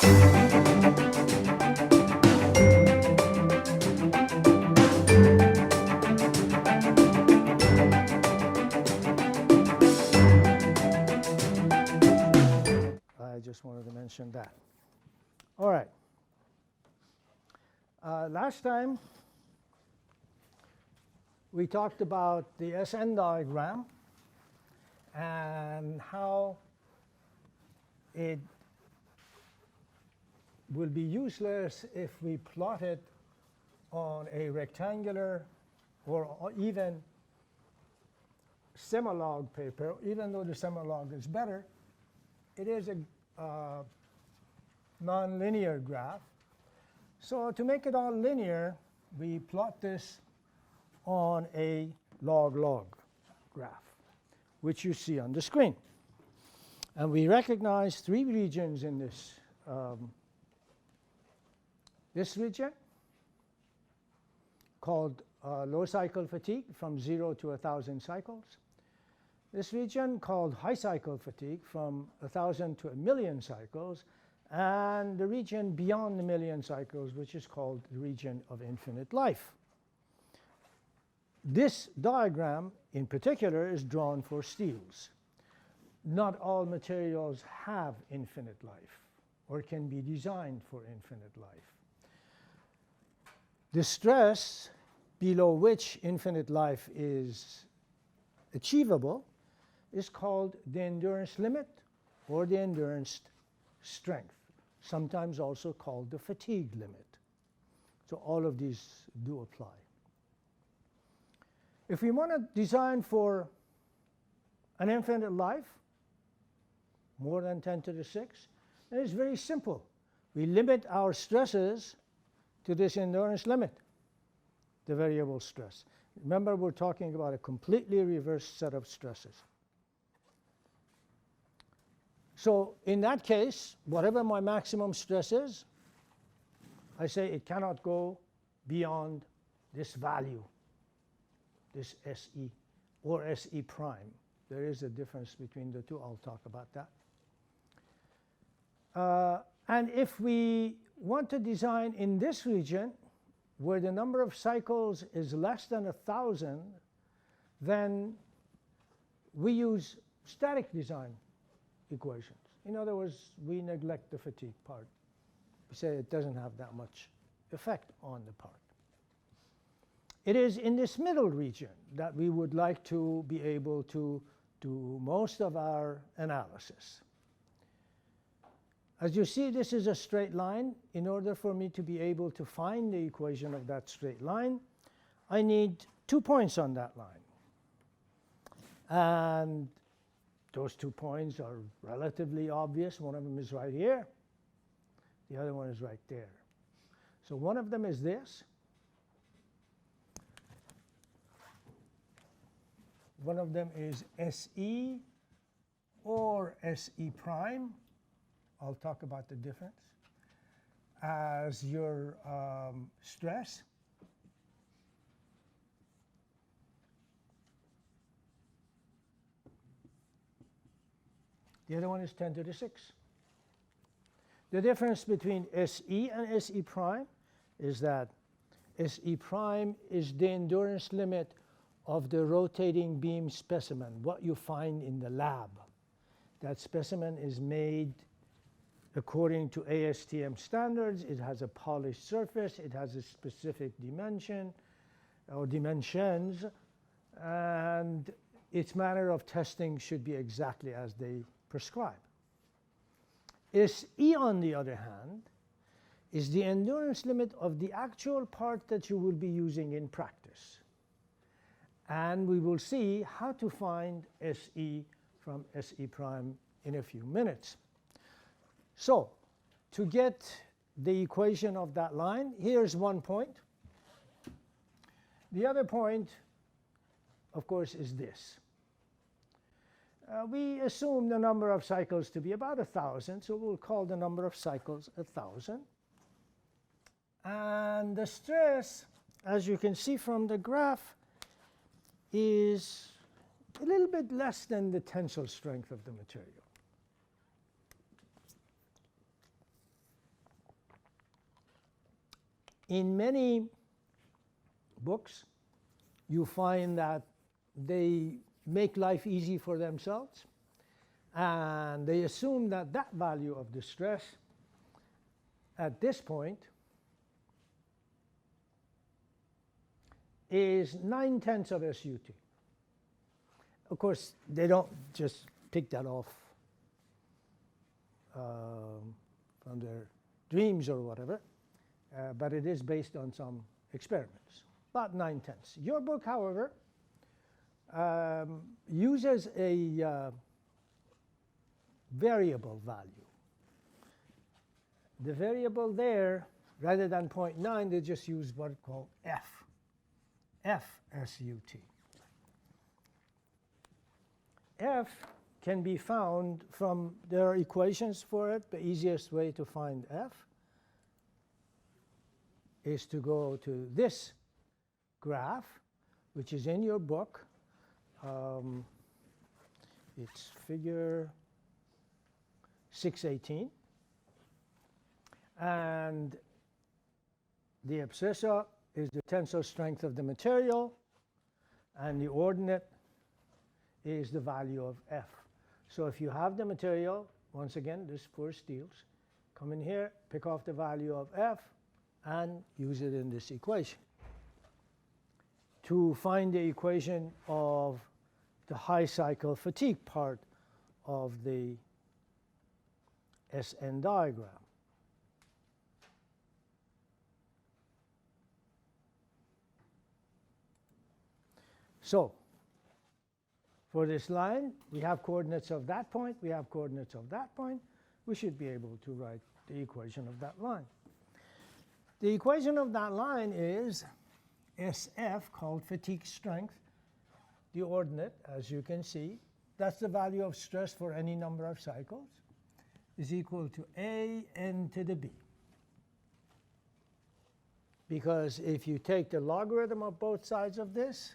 I just wanted to mention that. All right. Last time we talked about the SN diagram and how it will be useless if we plot it on a rectangular or even semi-log paper. Even though the semi-log is better, it is a nonlinear graph. So to make it all linear, we plot this on a log-log graph, which you see on the screen. And we recognize three regions in this. This region, called low cycle fatigue, from 0 to 1,000 cycles. This region, called high cycle fatigue, from 1,000 to 1,000,000 cycles. And the region beyond the 1,000,000 cycles, which is called the region of infinite life. This diagram, in particular, is drawn for steels. Not all materials have infinite life or can be designed for infinite life. The stress below which infinite life is achievable is called the endurance limit or the endurance strength, sometimes also called the fatigue limit. So all of these do apply. If we want to design for an infinite life, more than 10 to the 6, then it's very simple. We limit our stresses to this endurance limit, the variable stress. Remember, we're talking about a completely reversed set of stresses. So in that case, whatever my maximum stress is, I say it cannot go beyond this value, this SE or SE prime. There is a difference between the two. I'll talk about that. And if we want to design in this region where the number of cycles is less than 1,000, then we use static design equations. In other words, we neglect the fatigue part. We say it doesn't have that much effect on the part. It is in this middle region that we would like to be able to do most of our analysis. As you see, this is a straight line. In order for me to be able to find the equation of that straight line, I need 2 points on that line. And those 2 points are relatively obvious. One of them is right here. The other one is right there. So one of them is this. One of them is SE or SE prime. I'll talk about the difference as your stress. The other one is 10 to the 6. The difference between SE and SE prime is that SE prime is the endurance limit of the rotating beam specimen, what you find in the lab. That specimen is made according to ASTM standards. It has a polished surface. It has a specific dimension or dimensions. And its manner of testing should be exactly as they prescribe. SE, on the other hand, is the endurance limit of the actual part that you will be using in practice. And we will see how to find SE from SE prime in a few minutes. So to get the equation of that line, here's one point. The other point, of course, is this. We assume the number of cycles to be about 1,000, so we'll call the number of cycles 1,000. And the stress, as you can see from the graph, is a little bit less than the tensile strength of the material. In many books, you find that they make life easy for themselves, and they assume that that value of the stress at this point is 9/10 of SUT. Of course, they don't just pick that off from their dreams or whatever, but it is based on some experiments, about 9/10. Your book, however, uses a variable value. The variable there, rather than 0.9, they just use what is called FSUT. F can be found from, there are equations for it. The easiest way to find F is to go to this graph, which is in your book. It's figure 618. And the abscissa is the tensile strength of the material, and the ordinate is the value of F. So if you have the material, once again, this for steels, come in here, pick off the value of F, and use it in this equation. To find the equation of the high cycle fatigue part of the SN diagram. So, for this line, we have coordinates of that point, we have coordinates of that point. We should be able to write the equation of that line. The equation of that line is SF, called fatigue strength, the ordinate, as you can see, that's the value of stress for any number of cycles, is equal to AN to the B. Because if you take the logarithm of both sides of this,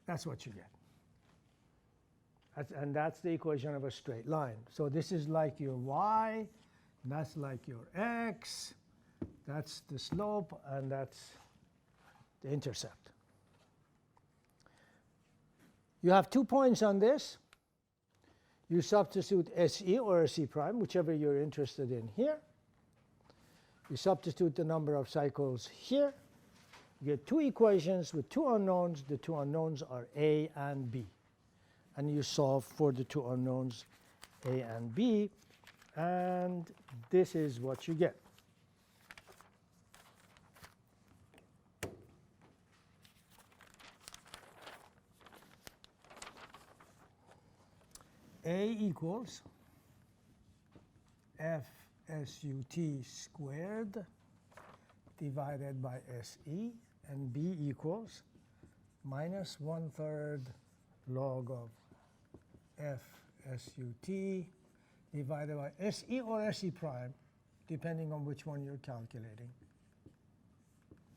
that's what you get. And that's the equation of a straight line. So this is like your y, and that's like your x, that's the slope, and that's the intercept. You have 2 points on this. You substitute SE or SE prime, whichever you're interested in here. You substitute the number of cycles here. You get 2 equations with 2 unknowns. The 2 unknowns are A and B. And you solve for the 2 unknowns, A and B, and this is what you get. A equals FSUT squared divided by SE, and B equals minus 1/3 log of FSUT divided by SE or SE prime, depending on which one you're calculating.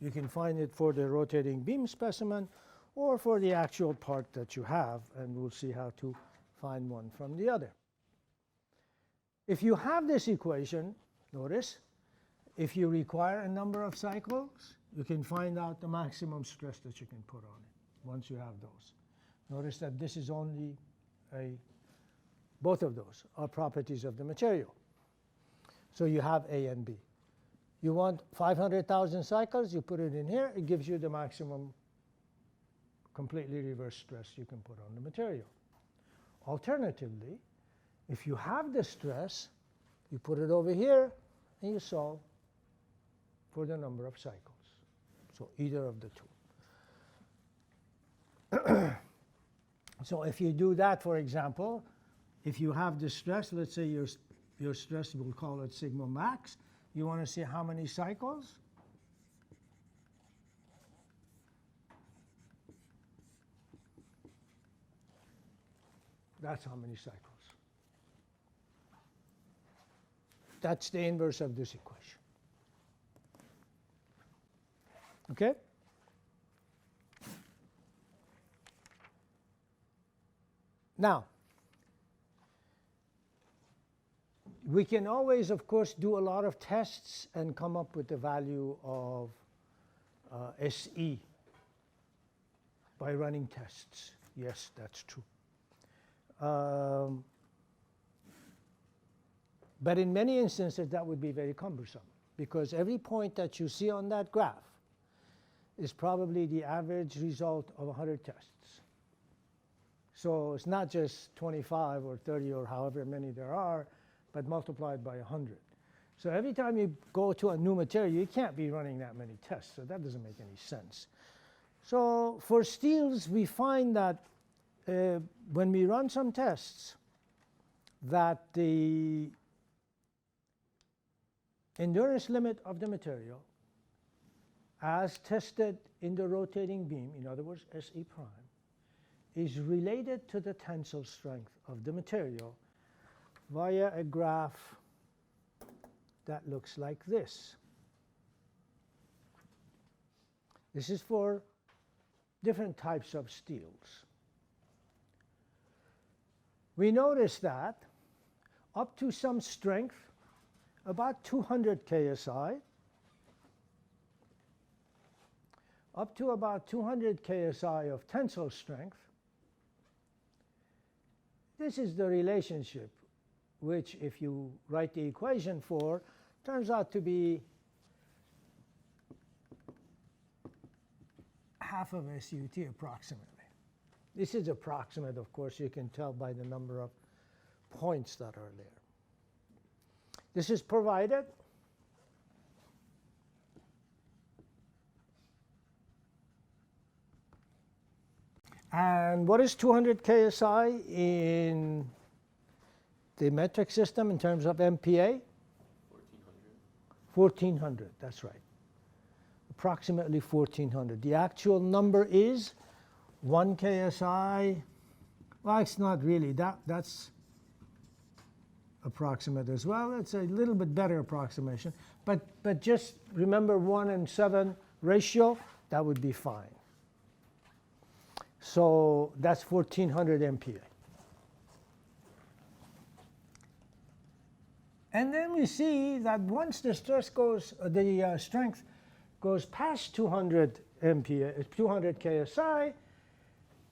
You can find it for the rotating beam specimen or for the actual part that you have, and we'll see how to find one from the other. If you have this equation, notice, if you require a number of cycles, you can find out the maximum stress that you can put on it once you have those. Notice that this is only both of those are properties of the material. So you have A and B. You want 500,000 cycles, you put it in here, it gives you the maximum completely reverse stress you can put on the material. Alternatively, if you have the stress, you put it over here and you solve for the number of cycles. So either of the two. So if you do that, for example, if you have the stress, let's say your stress, we'll call it sigma max, you want to see how many cycles? That's how many cycles. That's the inverse of this equation. Okay? Now, We can always, of course, do a lot of tests and come up with the value of SE by running tests. Yes, that's true. But in many instances, that would be very cumbersome, because every point that you see on that graph is probably the average result of 100 tests. So it's not just 25 or 30 or however many there are, but multiplied by 100. So every time you go to a new material, you can't be running that many tests, so that doesn't make any sense. So for steels, we find that when we run some tests, that the endurance limit of the material, as tested in the rotating beam, in other words, SE prime, is related to the tensile strength of the material via a graph that looks like this. This is for different types of steels. We notice that up to some strength, about 200 KSI, up to about 200 KSI of tensile strength, this is the relationship which, if you write the equation for, turns out to be half of SUT approximately. This is approximate, of course. You can tell by the number of points that are there. This is provided. And what is 200 KSI in the metric system in terms of MPa? 1400, that's right. Approximately 1400. The actual number is 1 KSI. Well, it's not really. That's approximate as well. It's a little bit better approximation. But just remember 1 and 7 ratio, that would be fine. So that's 1400 MPa. And then we see that once the stress goes, the strength goes past 200 MPa, 200 KSI,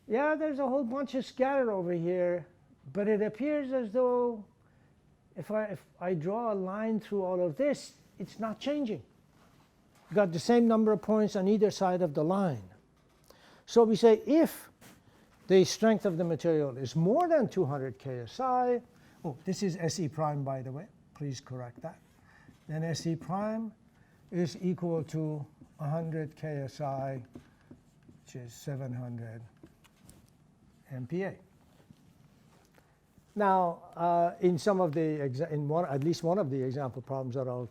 yeah, there's a whole bunch of scatter over here, but it appears as though if I draw a line through all of this, it's not changing. You've got the same number of points on either side of the line. So we say if the strength of the material is more than 200 KSI, oh, this is SE prime, by the way. Please correct that. Then SE prime is equal to 100 KSI, which is 700 MPa. Now, in some of the at least one of the example problems that I'll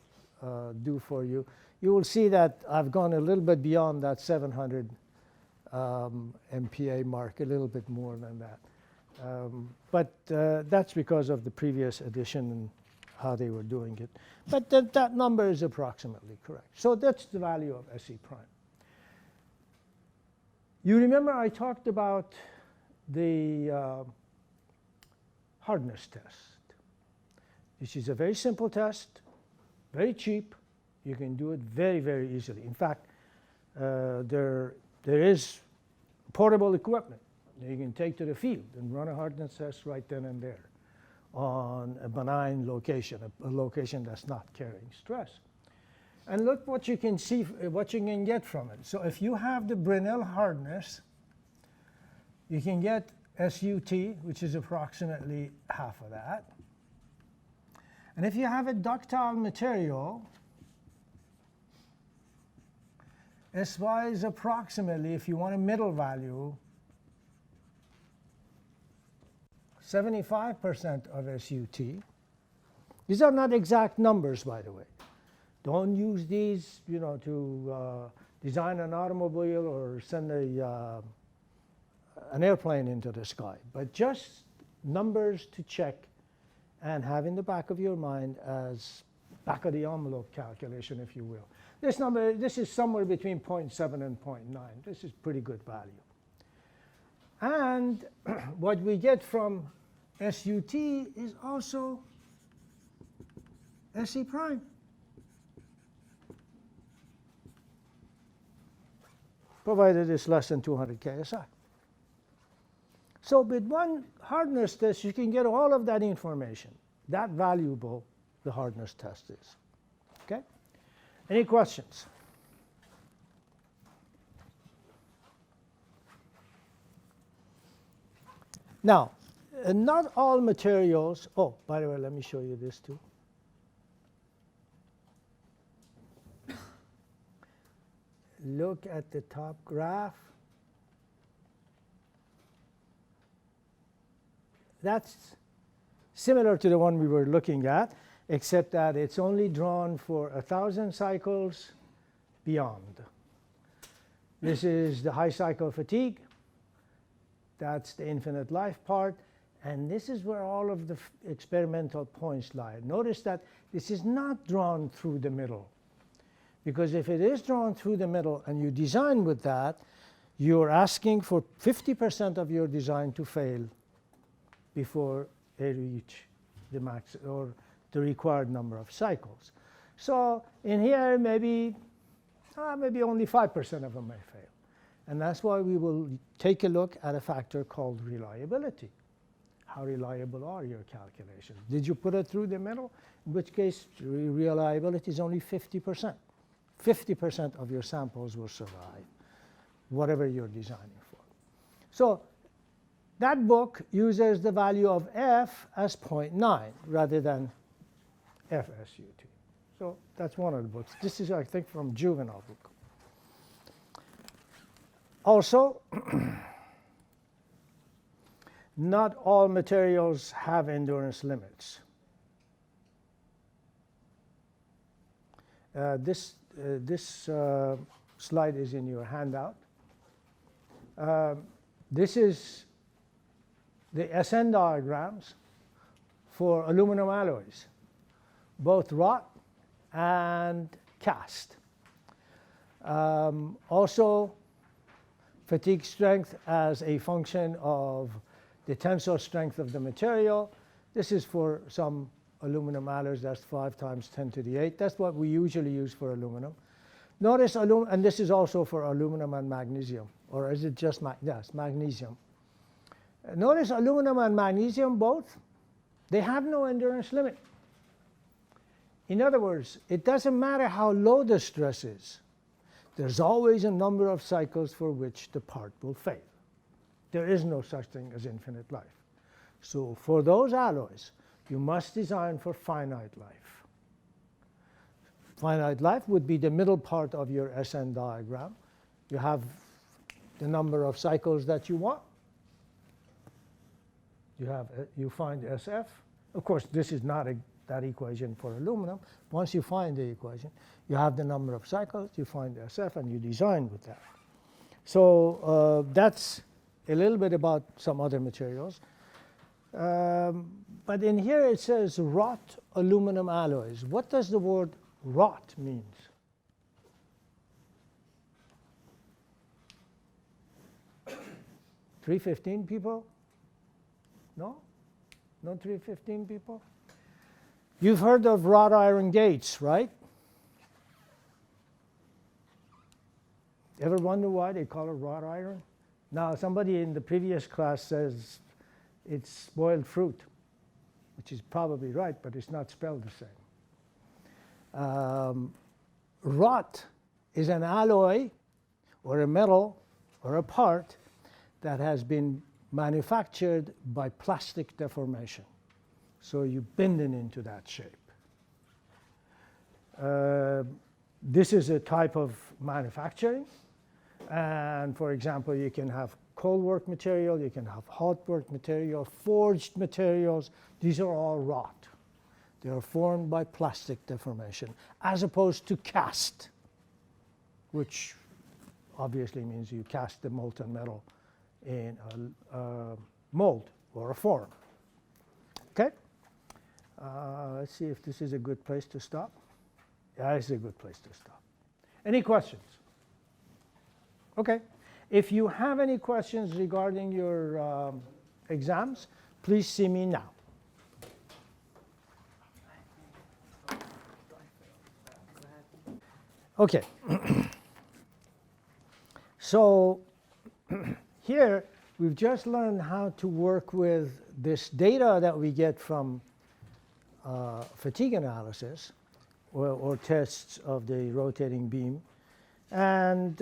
do for you, you will see that I've gone a little bit beyond that 700 MPa mark, a little bit more than that. But that's because of the previous addition and how they were doing it. But that number is approximately correct. So that's the value of SE prime. You remember I talked about the hardness test. This is a very simple test, very cheap. You can do it very, very easily. In fact, there is portable equipment that you can take to the field and run a hardness test right then and there on a benign location, a location that's not carrying stress. And look what you can see, what you can get from it. So if you have the Brinell hardness, you can get SUT, which is approximately half of that. And if you have a ductile material, SY is approximately, if you want a middle value, 75% of SUT. These are not exact numbers, by the way. Don't use these, to design an automobile or send an airplane into the sky, but just numbers to check and have in the back of your mind as back of the envelope calculation, if you will. This number, this is somewhere between 0.7 and 0.9. This is pretty good value. And what we get from SUT is also SE prime. Provided it's less than 200 KSI. So with one hardness test, you can get all of that information. That valuable the hardness test is. Okay? Any questions? Now, not all materials, oh, by the way, let me show you this too. Look at the top graph. That's similar to the one we were looking at, except that it's only drawn for 1,000 cycles beyond. This is the high cycle fatigue. That's the infinite life part. And this is where all of the experimental points lie. Notice that this is not drawn through the middle. Because if it is drawn through the middle and you design with that, you're asking for 50% of your design to fail before they reach the max or the required number of cycles. So in here, maybe only 5% of them may fail. And that's why we will take a look at a factor called reliability. How reliable are your calculations? Did you put it through the middle? In which case, reliability is only 50%. 50% of your samples will survive, whatever you're designing for. So that book uses the value of F as 0.9 rather than FSUT. So that's one of the books. This is, I think, from juvenile book. Also, not all materials have endurance limits. This slide is in your handout. This is the SN diagrams for aluminum alloys, both wrought and cast. Also, fatigue strength as a function of the tensile strength of the material. This is for some aluminum alloys, that's 5 times 10 to the 8. That's what we usually use for aluminum. Notice, and this is also for aluminum and magnesium, or is it just yes, magnesium. Notice aluminum and magnesium both, they have no endurance limit. In other words, it doesn't matter how low the stress is. There's always a number of cycles for which the part will fail. There is no such thing as infinite life. So for those alloys, you must design for finite life. Finite life would be the middle part of your SN diagram. You have the number of cycles that you want. You find SF. Of course, this is not that equation for aluminum. Once you find the equation, you have the number of cycles, you find SF, and you design with that. So that's a little bit about some other materials. But in here it says wrought aluminum alloys. What does the word wrought mean? $315 people? No? No $315 people? You've heard of wrought iron gates, right? Ever wonder why they call it wrought iron? Now, somebody in the previous class says it's boiled fruit, which is probably right, but it's not spelled the same. Wrought is an alloy or a metal or a part that has been manufactured by plastic deformation. So you bend it into that shape. This is a type of manufacturing. And for example, you can have cold work material, you can have hot work material, forged materials. These are all wrought. They are formed by plastic deformation, as opposed to cast, which obviously means you cast the molten metal in a mold or a form. Okay? Let's see if this is a good place to stop. Yeah, it's a good place to stop. Any questions? Okay. If you have any questions regarding your exams, please see me now. Okay. So here we've just learned how to work with this data that we get from fatigue analysis or tests of the rotating beam. And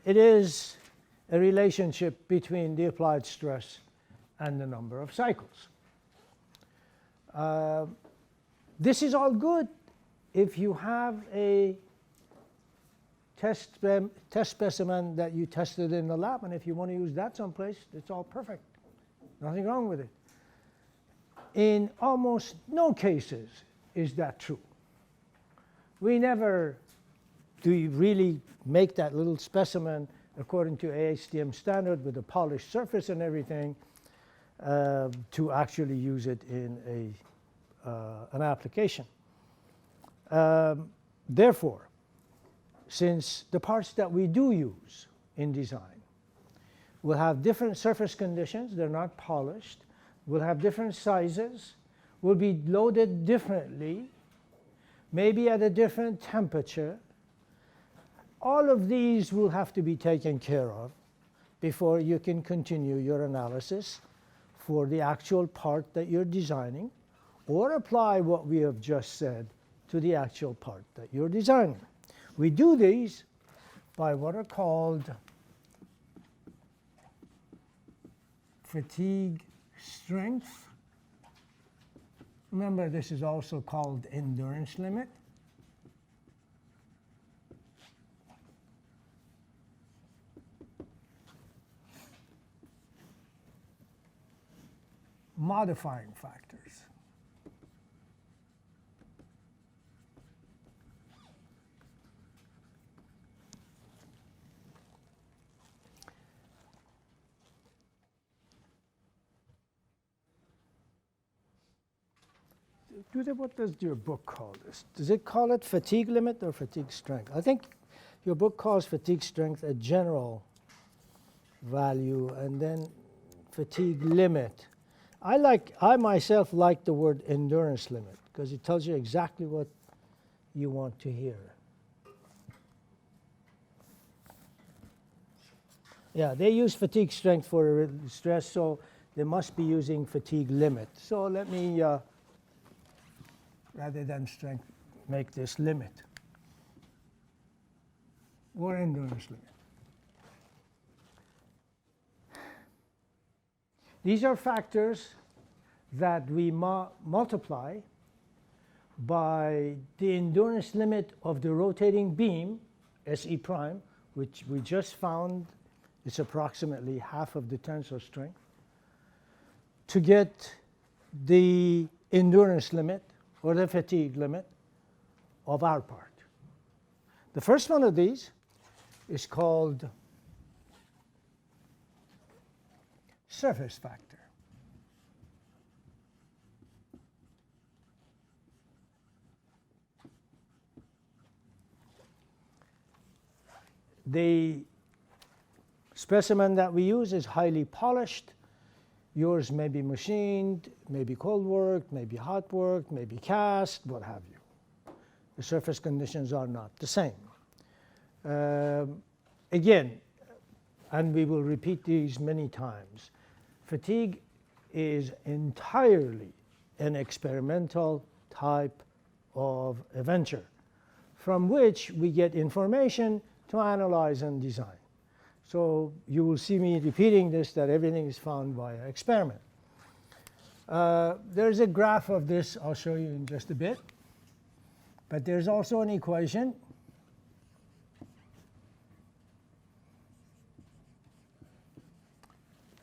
it is a relationship between the applied stress and the number of cycles. This is all good if you have a test specimen that you tested in the lab, and if you want to use that someplace, it's all perfect. Nothing wrong with it. In almost no cases is that true. We never do really make that little specimen according to ASTM standard with a polished surface and everything to actually use it in an application. Therefore, since the parts that we do use in design will have different surface conditions, they're not polished, will have different sizes, will be loaded differently, maybe at a different temperature, all of these will have to be taken care of before you can continue your analysis for the actual part that you're designing, or apply what we have just said to the actual part that you're designing. We do these by what are called fatigue strength. Remember, this is also called endurance limit. Modifying factors. What does your book call this? Does it call it fatigue limit or fatigue strength? I think your book calls fatigue strength a general value, and then fatigue limit. I myself like the word endurance limit because it tells you exactly what you want to hear. Yeah, they use fatigue strength for stress, so they must be using fatigue limit. So let me, rather than strength, make this limit or endurance limit. These are factors that we multiply by the endurance limit of the rotating beam, SE prime, which we just found is approximately half of the tensile strength, to get the endurance limit or the fatigue limit of our part. The first one of these is called surface factor. The specimen that we use is highly polished. Yours may be machined, maybe cold worked, maybe hot worked, maybe cast, what have you. The surface conditions are not the same. Again, and we will repeat these many times, fatigue is entirely an experimental type of a venture from which we get information to analyze and design. So you will see me repeating this, that everything is found via experiment. There's a graph of this I'll show you in just a bit. But there's also an equation.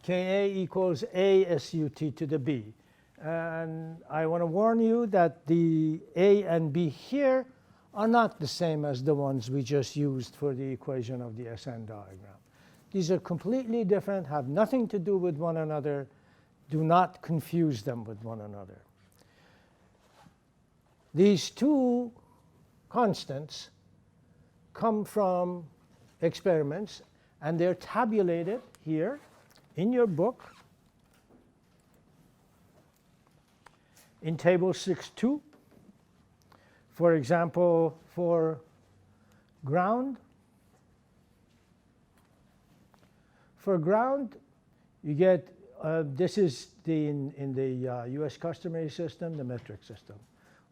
Ka equals A SUT to the B. And I want to warn you that the A and B here are not the same as the ones we just used for the equation of the SN diagram. These are completely different, have nothing to do with one another. Do not confuse them with one another. These two constants come from experiments, and they're tabulated here in your book in table 6.2. For example, for ground. For ground, you get, this is in the US customary system, the metric system.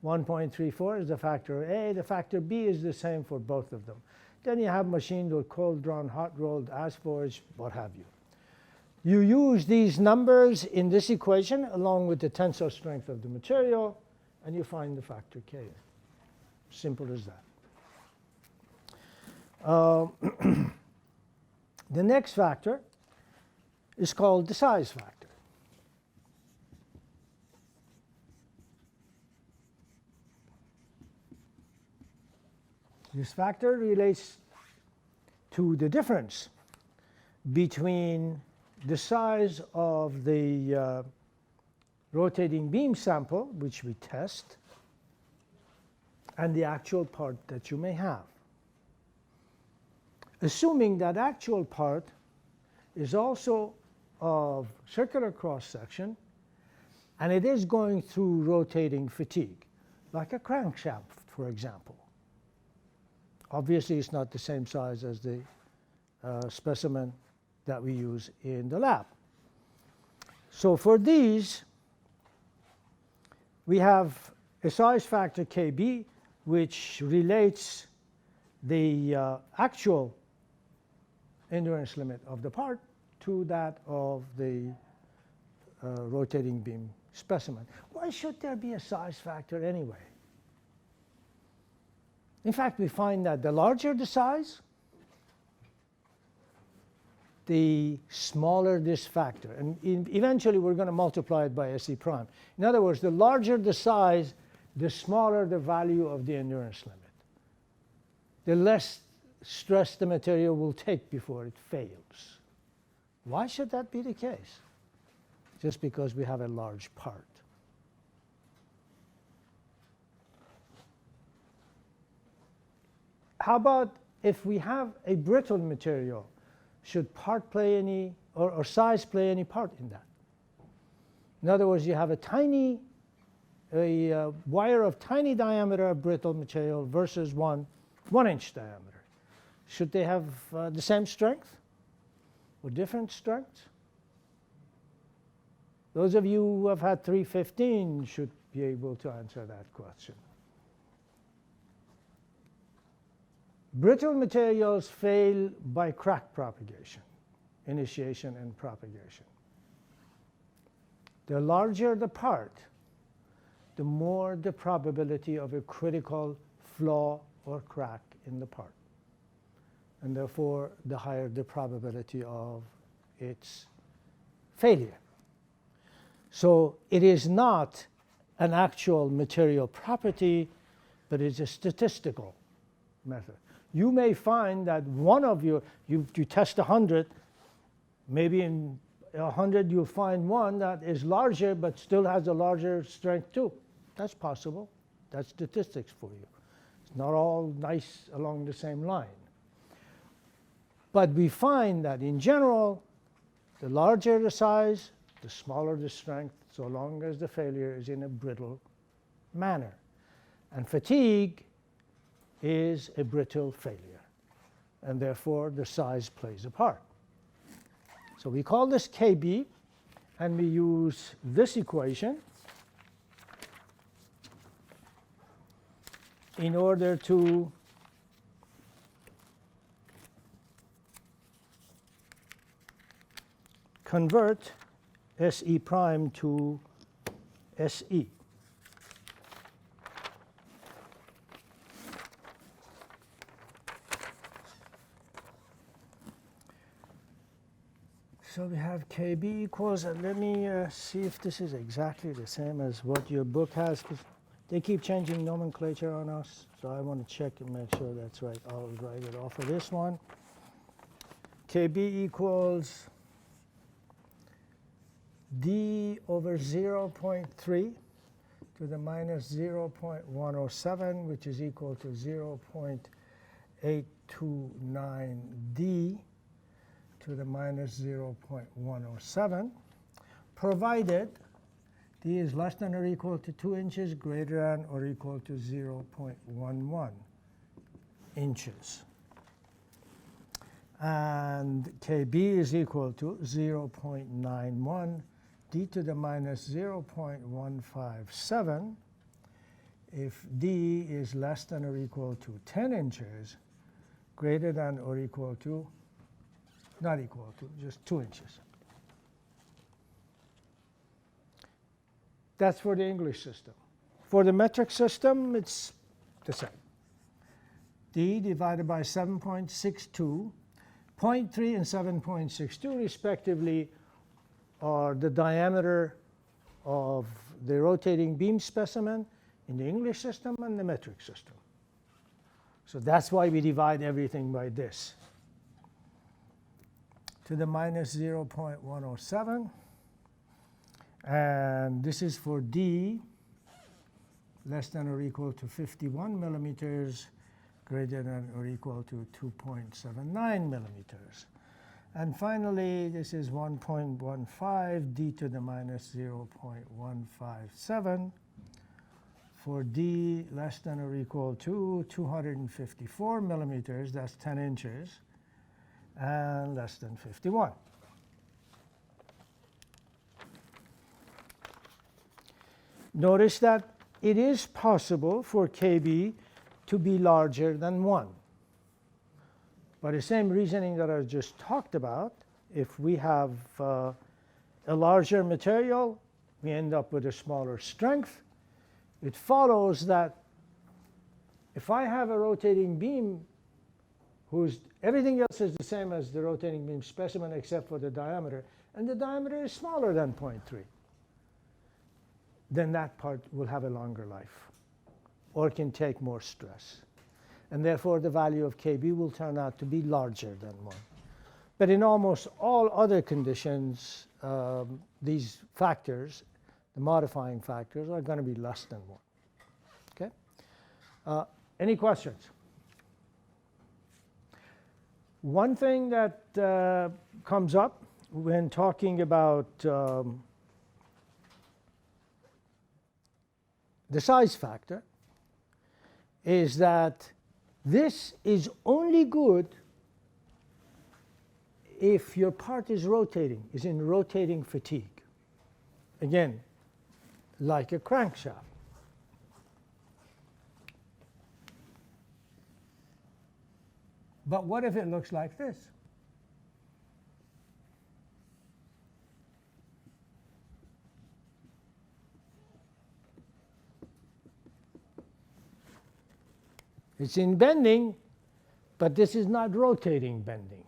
1.34 is the factor A. The factor B is the same for both of them. Then you have machined or cold drawn, hot rolled, as forged, what have you. You use these numbers in this equation along with the tensile strength of the material, and you find the factor K. Simple as that. The next factor is called the size factor. This factor relates to the difference between the size of the rotating beam sample, which we test, and the actual part that you may have. Assuming that actual part is also of circular cross-section, and it is going through rotating fatigue, like a crankshaft, for example. Obviously, it's not the same size as the specimen that we use in the lab. So for these, we have a size factor KB, which relates the actual endurance limit of the part to that of the rotating beam specimen. Why should there be a size factor anyway? In fact, we find that the larger the size, the smaller this factor. And eventually, we're going to multiply it by SE prime. In other words, the larger the size, the smaller the value of the endurance limit. The less stress the material will take before it fails. Why should that be the case? Just because we have a large part. How about if we have a brittle material? Should part play any, or size play any part in that? In other words, you have a wire of tiny diameter of brittle material versus 1 inch diameter. Should they have the same strength or different strengths? Those of you who have had 315 should be able to answer that question. Brittle materials fail by crack propagation, initiation and propagation. The larger the part, the more the probability of a critical flaw or crack in the part. And therefore, the higher the probability of its failure. So it is not an actual material property, but it's a statistical method. You may find that one of you test 100, maybe in 100 you'll find one that is larger but still has a larger strength too. That's possible. That's statistics for you. It's not all nice along the same line. But we find that in general, the larger the size, the smaller the strength, so long as the failure is in a brittle manner. And fatigue is a brittle failure, and therefore the size plays a part. So we call this KB, and we use this equation in order to convert SE prime to SE. So we have KB equals, and let me see if this is exactly the same as what your book has, because they keep changing nomenclature on us. So I want to check and make sure that's right. I'll write it off of this one. KB equals D over 0.3 to the minus 0.107, which is equal to 0.829 D to the minus 0.107, provided D is less than or equal to 2 inches, greater than or equal to 0.11 inches. And KB is equal to 0.91 d to the minus 0.157 if d is less than or equal to 10 inches, greater than or equal to, not equal to, just 2 inches. That's for the English system. For the metric system, it's the same. D divided by 7.62, 0.3 and 7.62 respectively are the diameter of the rotating beam specimen in the English system and the metric system. So that's why we divide everything by this. To the minus 0.107. And this is for D, less than or equal to 51 millimeters, greater than or equal to 2.79 millimeters. And finally, this is 1.15 d to the minus 0.157 for D less than or equal to 254 millimeters, that's 10 inches, and less than 51. Notice that it is possible for KB to be larger than 1. By the same reasoning that I just talked about, if we have a larger material, we end up with a smaller strength. It follows that if I have a rotating beam whose everything else is the same as the rotating beam specimen except for the diameter, and the diameter is smaller than 0.3, then that part will have a longer life or can take more stress. And therefore, the value of KB will turn out to be larger than 1. But in almost all other conditions, these factors, the modifying factors, are going to be less than 1. Okay? Any questions? One thing that comes up when talking about the size factor is that this is only good if your part is rotating, is in rotating fatigue. Again, like a crankshaft. But what if it looks like this? It's in bending, but this is not rotating bending.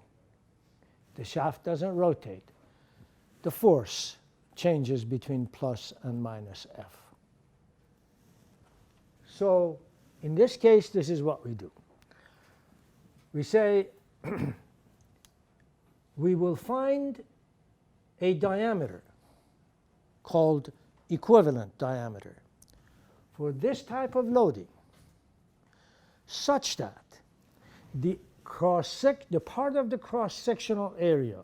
The shaft doesn't rotate. The force changes between plus and minus F. So in this case, this is what we do. We say we will find a diameter called equivalent diameter for this type of loading, such that the part of the cross-sectional area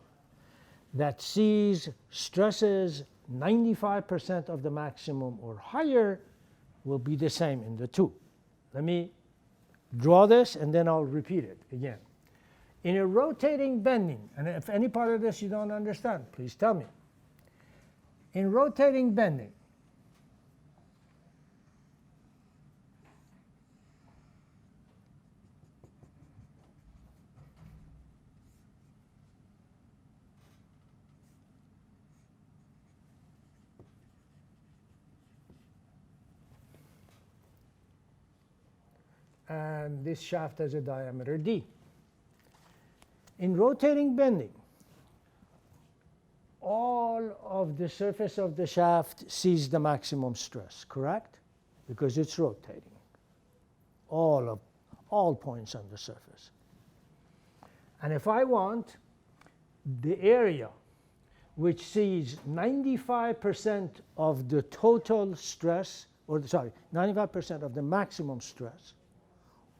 that sees stresses 95% of the maximum or higher will be the same in the two. Let me draw this and then I'll repeat it again. In a rotating bending, and if any part of this you don't understand, please tell me. In rotating bending, and this shaft has a diameter d. In rotating bending, all of the surface of the shaft sees the maximum stress, correct? Because it's rotating. All points on the surface. And if I want the area which sees 95% of the total stress, or sorry, 95% of the maximum stress,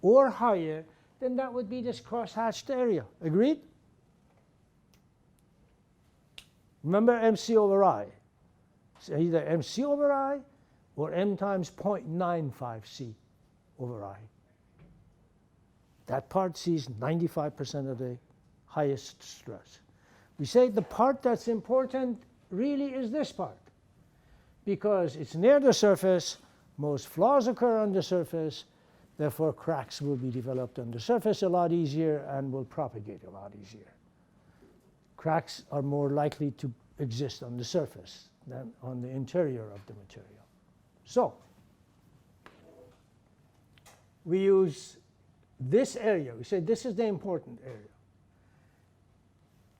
or higher, then that would be this cross-hatched area. Agreed? Remember MC over I. It's either MC over I or M times 0.95 C over I. That part sees 95% of the highest stress. We say the part that's important really is this part, because it's near the surface, most flaws occur on the surface, therefore cracks will be developed on the surface a lot easier and will propagate a lot easier. Cracks are more likely to exist on the surface than on the interior of the material. So we use this area. We say this is the important area.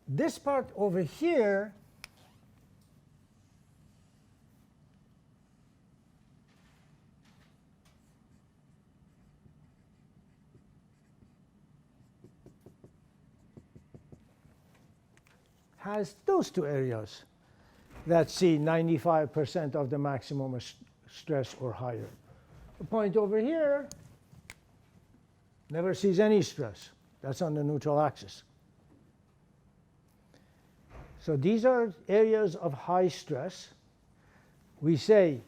This part over here has those two areas that see 95% of the maximum stress or higher. The point over here never sees any stress. That's on the neutral axis. So these are areas of high stress. We say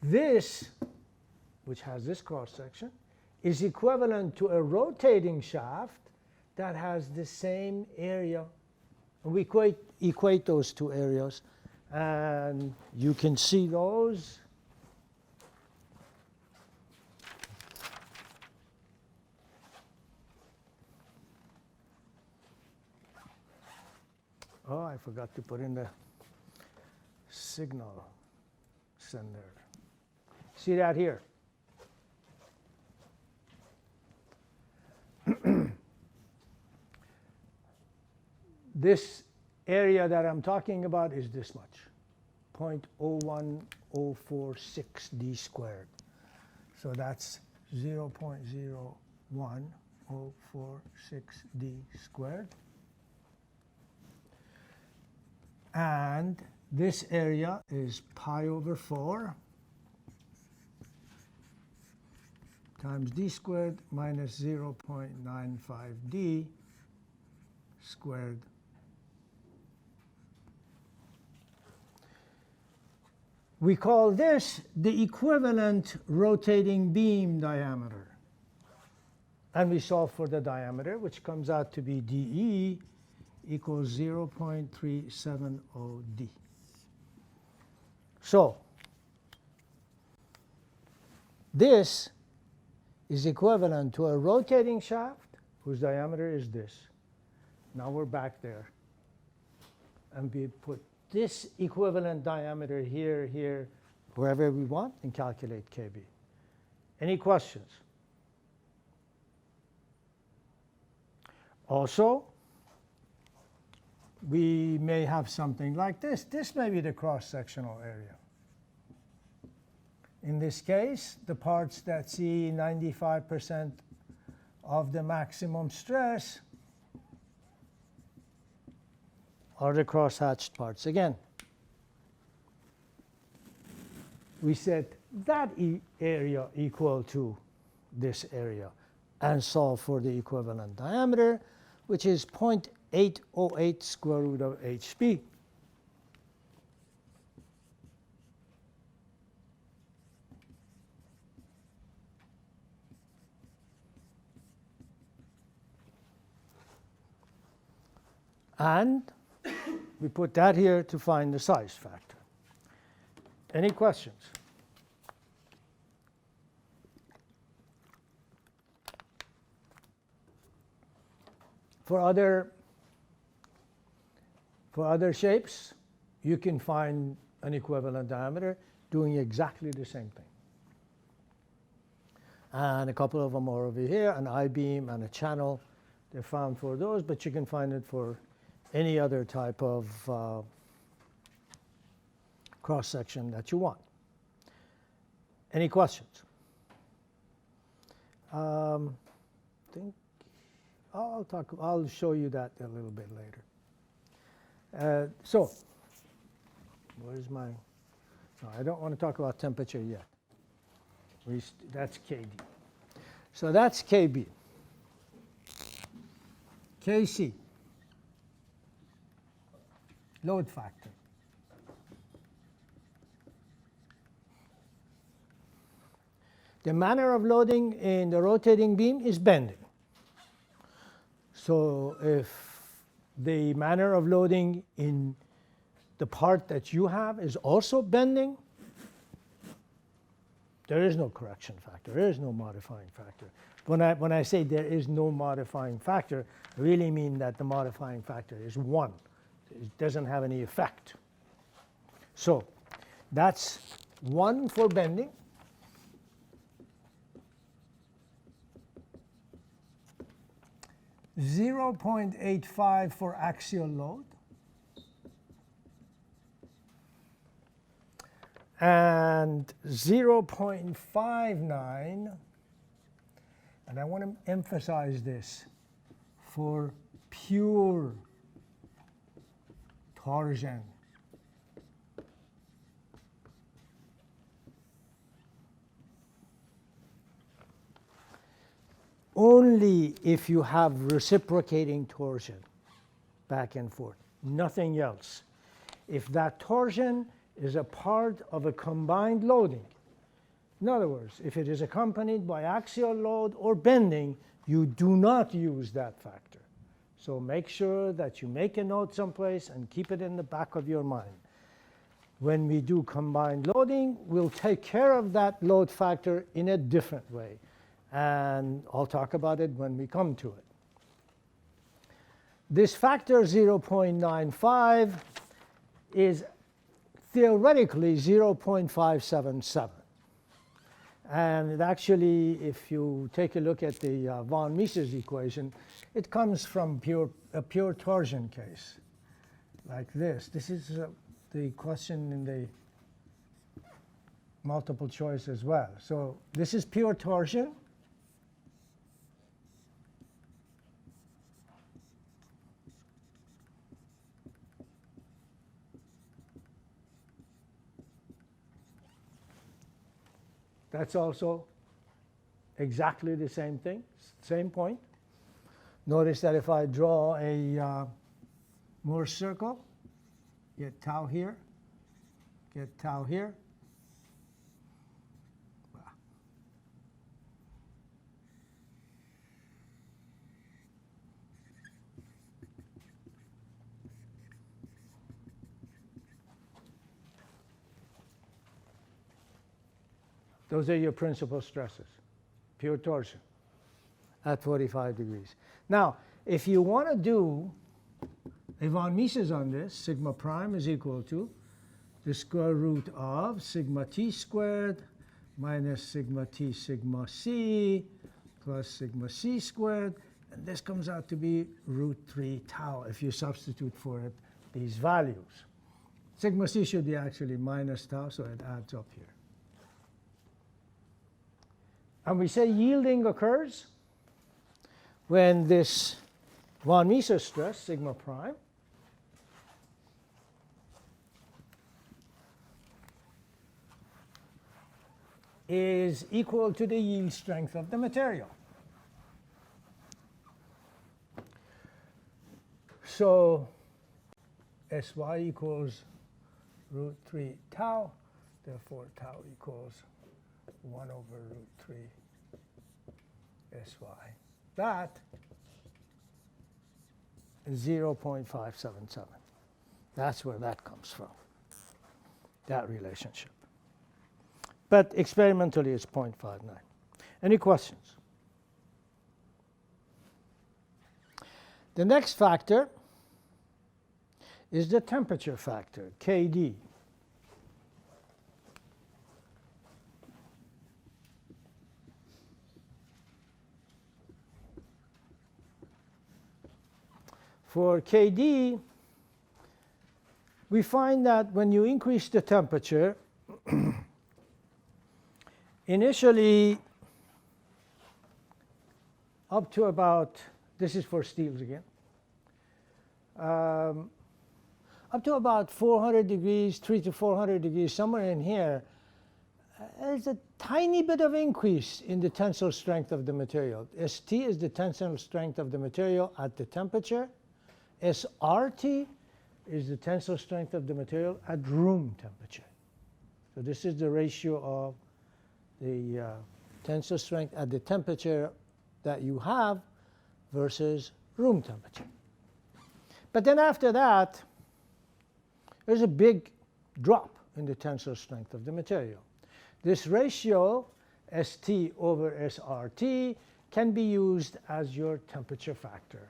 this, which has this cross section, is equivalent to a rotating shaft that has the same area. And we equate those two areas, and you can see those. Oh, I forgot to put in the signal sender. See that here? This area that I'm talking about is this much, 0.01046 d squared. So that's 0.01046 d squared. And this area is pi over 4 times d squared minus 0.95 d squared. We call this the equivalent rotating beam diameter. And we solve for the diameter, which comes out to be dE equals 0.370D. So this is equivalent to a rotating shaft whose diameter is this. Now we're back there. And we put this equivalent diameter here, here, wherever we want, and calculate KB. Any questions? Also, we may have something like this. This may be the cross-sectional area. In this case, the parts that see 95% of the maximum stress are the cross-hatched parts. Again, we set that area equal to this area and solve for the equivalent diameter, which is 0.808 square root of HB. And we put that here to find the size factor. Any questions? For other shapes, you can find an equivalent diameter doing exactly the same thing. And a couple of them are over here, an I-beam and a channel. They're found for those, but you can find it for any other type of cross-section that you want. Any questions? I'll show you that a little bit later. So, where's my? No, I don't want to talk about temperature yet. That's KD. So that's KB. KC. Load factor. The manner of loading in the rotating beam is bending. So if the manner of loading in the part that you have is also bending, there is no correction factor, there is no modifying factor. When I say there is no modifying factor, I really mean that the modifying factor is 1. It doesn't have any effect. So that's 1 for bending. .85 for axial load. And 0.59, and I want to emphasize this, for pure torsion. Only if you have reciprocating torsion back and forth, nothing else. If that torsion is a part of a combined loading, in other words, if it is accompanied by axial load or bending, you do not use that factor. So make sure that you make a note someplace and keep it in the back of your mind. When we do combined loading, we'll take care of that load factor in a different way. And I'll talk about it when we come to it. This factor 0.95 is theoretically 0.577. And it actually, if you take a look at the von Mises equation, it comes from a pure torsion case, like this. This is the question in the multiple choice as well. So this is pure torsion. That's also exactly the same thing, same point. Notice that if I draw a Morse circle, get tau here, get tau here. Those are your principal stresses, pure torsion at 45 degrees. Now, if you want to do a von Mises on this, sigma prime is equal to the square root of sigma t squared minus sigma t sigma c plus sigma c squared. And this comes out to be root 3 tau if you substitute for it these values. Sigma c should be actually minus tau, so it adds up here. And we say yielding occurs when this von Mises stress, sigma prime, is equal to the yield strength of the material. So Sy equals root 3 tau, therefore tau equals 1 over root 3 Sy. That is 0.577. That's where that comes from, that relationship. But experimentally it's 0.59. Any questions? The next factor is the temperature factor, Kd. For Kd, we find that when you increase the temperature, initially up to about, this is for steels again, up to about 400 degrees, 300 to 400 degrees, somewhere in here, there's a tiny bit of increase in the tensile strength of the material. St is the tensile strength of the material at the temperature. SRT is the tensile strength of the material at room temperature. So this is the ratio of the tensile strength at the temperature that you have versus room temperature. But then after that, there's a big drop in the tensile strength of the material. This ratio, ST over SRT, can be used as your temperature factor.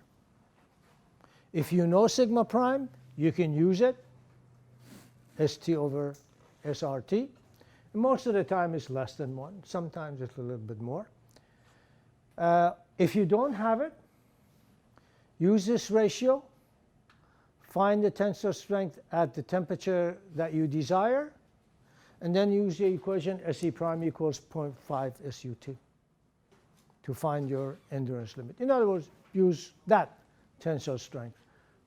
If you know sigma prime, you can use it, ST over SRT. Most of the time it's less than 1. Sometimes it's a little bit more. If you don't have it, use this ratio, find the tensile strength at the temperature that you desire, and then use the equation SE prime equals 0.5 SUT to find your endurance limit. In other words, use that tensile strength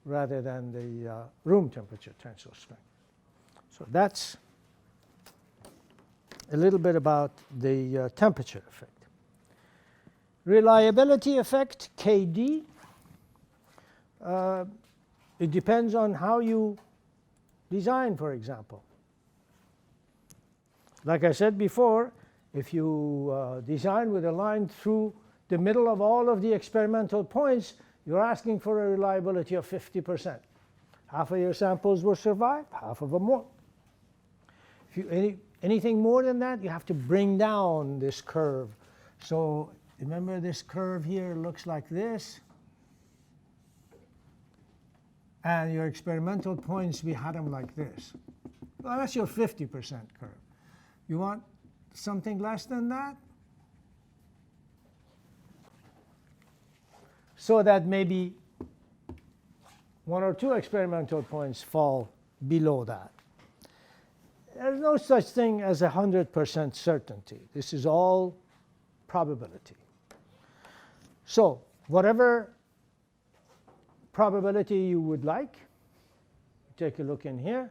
rather than the room temperature tensile strength. So that's a little bit about the temperature effect. Reliability effect, KD. It depends on how you design, for example. Like I said before, if you design with a line through the middle of all of the experimental points, you're asking for a reliability of 50%. Half of your samples will survive, half of them won't. If you, anything more than that, you have to bring down this curve. So remember, this curve here looks like this. And your experimental points, we had them like this. Well, that's your 50% curve. You want something less than that? So that maybe 1 or 2 experimental points fall below that. There's no such thing as 100% certainty. This is all probability. So whatever probability you would like, take a look in here.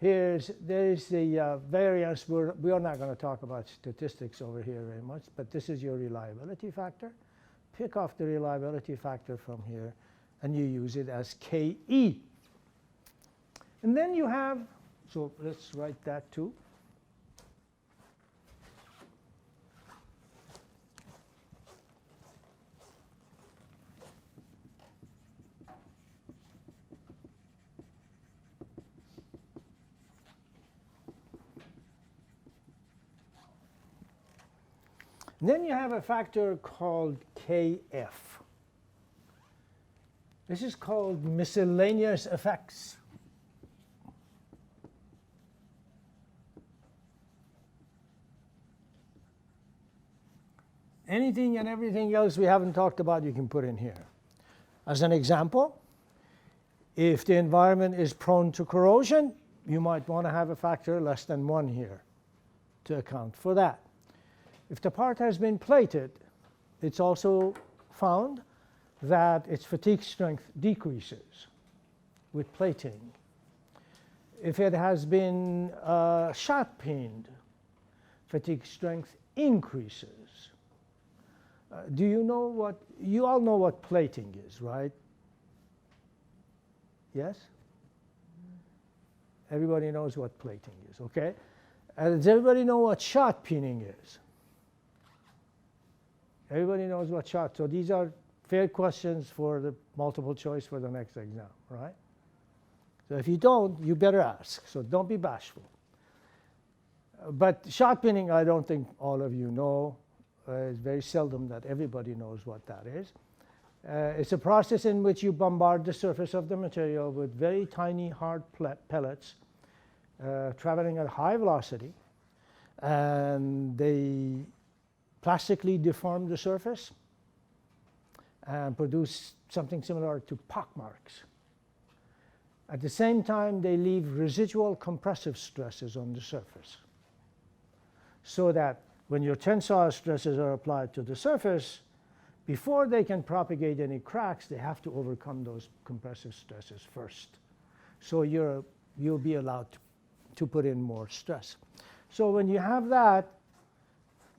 There's the variance. We are not going to talk about statistics over here very much, but this is your reliability factor. Pick off the reliability factor from here, and you use it as KE. And then you have, so let's write that too. And then you have a factor called KF. This is called miscellaneous effects. Anything and everything else we haven't talked about, you can put in here. As an example, if the environment is prone to corrosion, you might want to have a factor less than 1 here to account for that. If the part has been plated, it's also found that its fatigue strength decreases with plating. If it has been shot peened, fatigue strength increases. Do you know what, you all know what plating is, right? Yes? Everybody knows what plating is, okay? Does everybody know what shot peening is? Everybody knows what shot. So these are fair questions for the multiple choice for the next exam, right? So if you don't, you better ask. So don't be bashful. But shot peening, I don't think all of you know. It's very seldom that everybody knows what that is. It's a process in which you bombard the surface of the material with very tiny hard pellets traveling at high velocity, and they plastically deform the surface and produce something similar to pockmarks. At the same time, they leave residual compressive stresses on the surface, so that when your tensile stresses are applied to the surface, before they can propagate any cracks, they have to overcome those compressive stresses first. So you'll be allowed to put in more stress. So when you have that,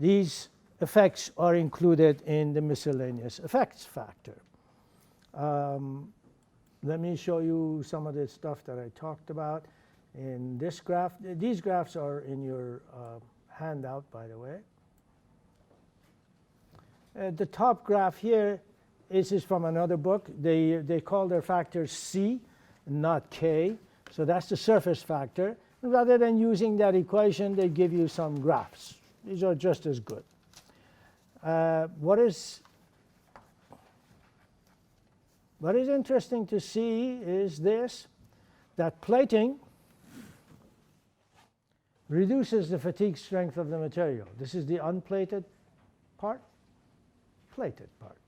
these effects are included in the miscellaneous effects factor. Let me show you some of the stuff that I talked about in this graph. These graphs are in your handout, by the way. The top graph here is from another book. They call their factors C, not K. So that's the surface factor. Rather than using that equation, they give you some graphs. These are just as good. What is interesting to see is this, that plating reduces the fatigue strength of the material. This is the unplated part, plated part.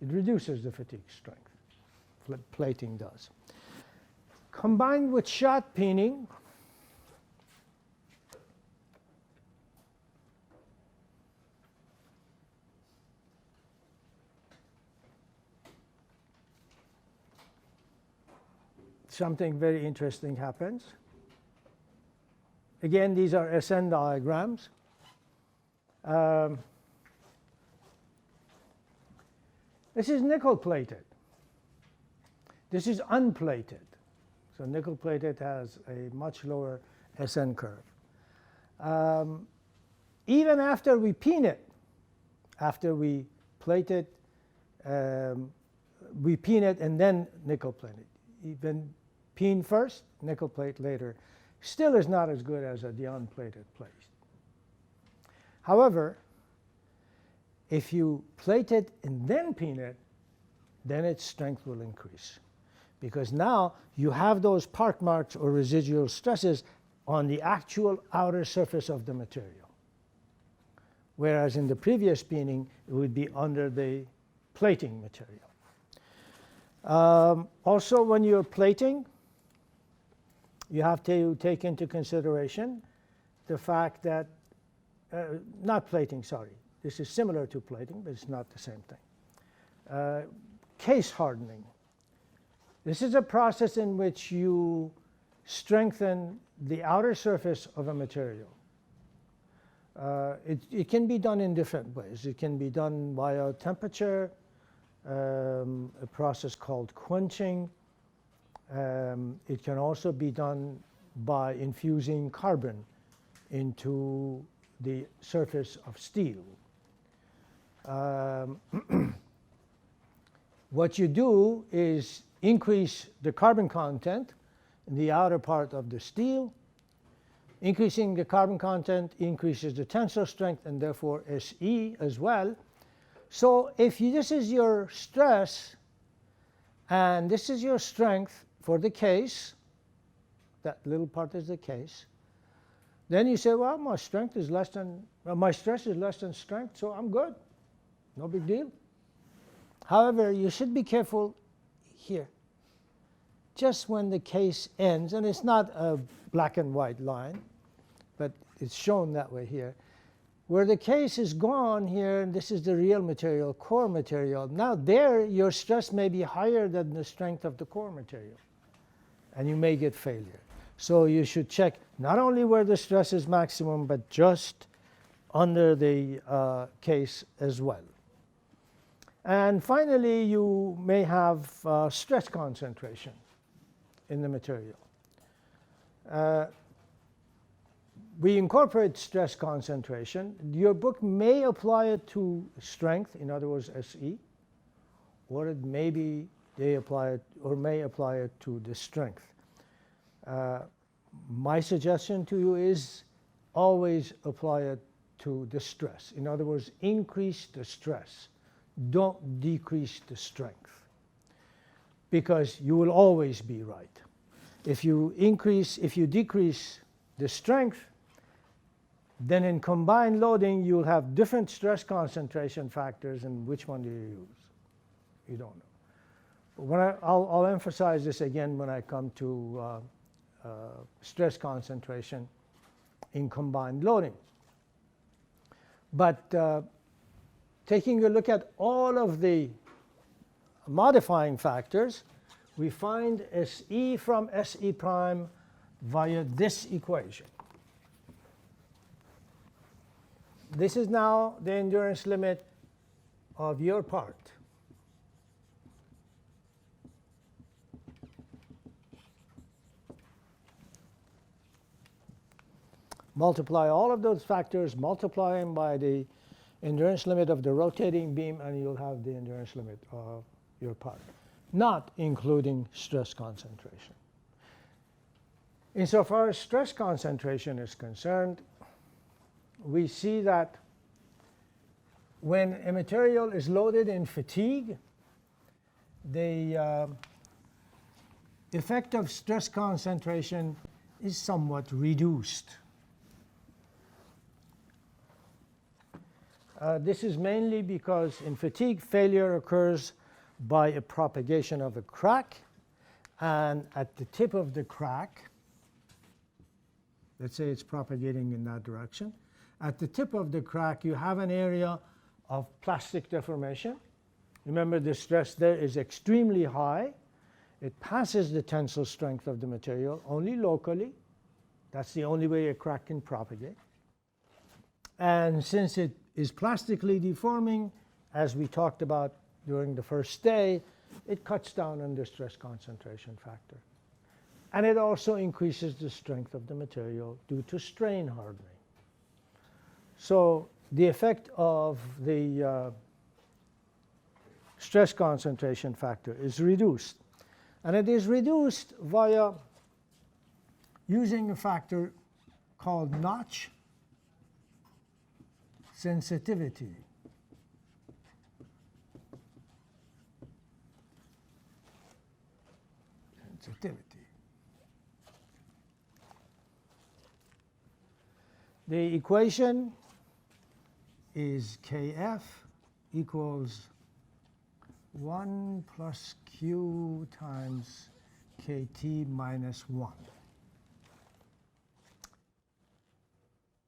It reduces the fatigue strength. Plating does. Combined with shot peening, something very interesting happens. Again, these are SN diagrams. This is nickel plated. This is unplated. So nickel plated has a much lower SN curve. Even after we peen it, after we plate it, we peen it and then nickel plate it. Even peen first, nickel plate later, still is not as good as the unplated plate. However, if you plate it and then peen it, then its strength will increase. Because now you have those park marks or residual stresses on the actual outer surface of the material. Whereas in the previous peening, it would be under the plating material. Also, when you're plating, you have to take into consideration the fact that, not plating, sorry. This is similar to plating, but it's not the same thing. Case hardening. This is a process in which you strengthen the outer surface of a material. It can be done in different ways. It can be done via temperature, a process called quenching. It can also be done by infusing carbon into the surface of steel. What you do is increase the carbon content in the outer part of the steel. Increasing the carbon content increases the tensile strength and therefore SE as well. So if this is your stress and this is your strength for the case, that little part is the case, then you say, well, my strength is less than, my stress is less than strength, so I'm good. No big deal. However, you should be careful here. Just when the case ends, and it's not a black and white line, but it's shown that way here, where the case is gone here, and this is the real material, core material. Now there, your stress may be higher than the strength of the core material, and you may get failure. So you should check not only where the stress is maximum, but just under the case as well. And finally, you may have stress concentration in the material. We incorporate stress concentration. Your book may apply it to strength, in other words, SE, or it may be they apply it or may apply it to the strength. My suggestion to you is always apply it to the stress. In other words, increase the stress. Don't decrease the strength, because you will always be right. If you decrease the strength, then in combined loading, you'll have different stress concentration factors, and which one do you use? You don't know. But I'll emphasize this again when I come to stress concentration in combined loading. But taking a look at all of the modifying factors, we find SE from SE prime via this equation. This is now the endurance limit of your part. Multiply all of those factors, multiply them by the endurance limit of the rotating beam, and you'll have the endurance limit of your part, not including stress concentration. Insofar as stress concentration is concerned, we see that when a material is loaded in fatigue, the effect of stress concentration is somewhat reduced. This is mainly because in fatigue, failure occurs by a propagation of a crack, and at the tip of the crack, let's say it's propagating in that direction, at the tip of the crack you have an area of plastic deformation. Remember, the stress there is extremely high. It passes the tensile strength of the material only locally. That's the only way a crack can propagate. And since it is plastically deforming, as we talked about during the first day, it cuts down on the stress concentration factor. And it also increases the strength of the material due to strain hardening. So the effect of the stress concentration factor is reduced. And it is reduced via using a factor called notch sensitivity. The equation is Kf equals 1 plus Q times Kt minus 1.